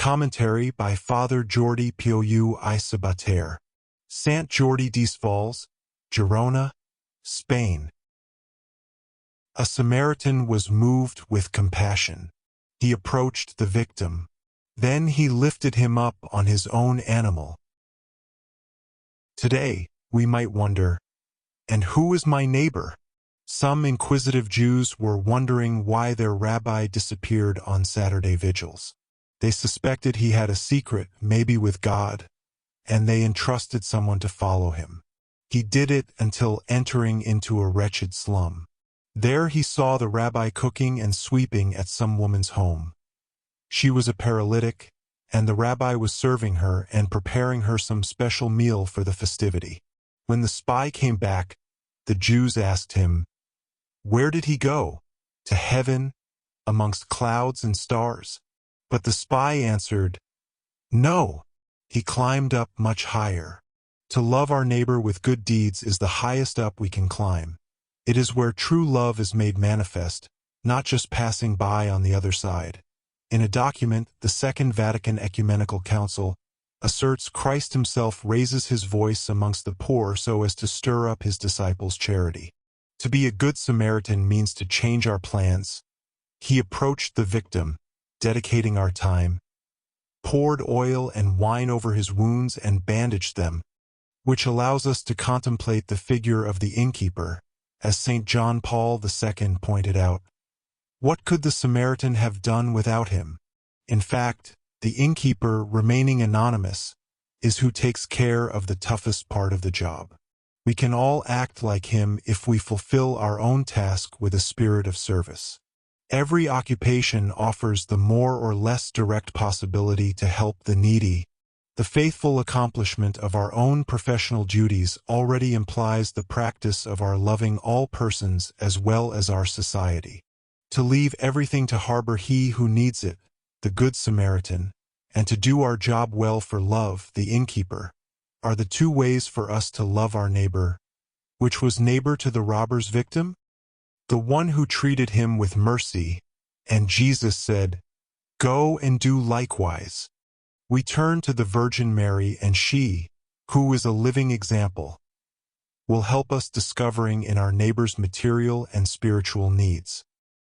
Commentary by Father Jordi Pou I Sabater. Sant Jordi Desvalls, Girona, Spain. A Samaritan was moved with compassion. He approached the victim. Then he lifted him up on his own animal. Today, we might wonder, and who is my neighbor? Some inquisitive Jews were wondering why their rabbi disappeared on Saturday vigils. They suspected he had a secret, maybe with God, and they entrusted someone to follow him. He did it until entering into a wretched slum. There he saw the rabbi cooking and sweeping at some woman's home. She was a paralytic, and the rabbi was serving her and preparing her some special meal for the festivity. When the spy came back, the Jews asked him, "Where did he go? To heaven, amongst clouds and stars?" But the spy answered, "No, he climbed up much higher. To love our neighbor with good deeds is the highest up we can climb. It is where true love is made manifest, not just passing by on the other side." In a document, the Second Vatican Ecumenical Council asserts Christ himself raises his voice amongst the poor so as to stir up his disciples' charity. To be a good Samaritan means to change our plans. He approached the victim, dedicating our time, poured oil and wine over his wounds and bandaged them, which allows us to contemplate the figure of the innkeeper, as St. John Paul II pointed out. What could the Samaritan have done without him? In fact, the innkeeper, remaining anonymous, is who takes care of the toughest part of the job. We can all act like him if we fulfill our own task with a spirit of service. Every occupation offers the more or less direct possibility to help the needy. The faithful accomplishment of our own professional duties already implies the practice of our loving all persons as well as our society. To leave everything to harbor he who needs it, the Good Samaritan, and to do our job well for love, the innkeeper, are the two ways for us to love our neighbor. Which was neighbor to the robber's victim? The one who treated him with mercy, and Jesus said, "Go and do likewise." We turn to the Virgin Mary, and she, who is a living example, will help us discovering in our neighbor's material and spiritual needs.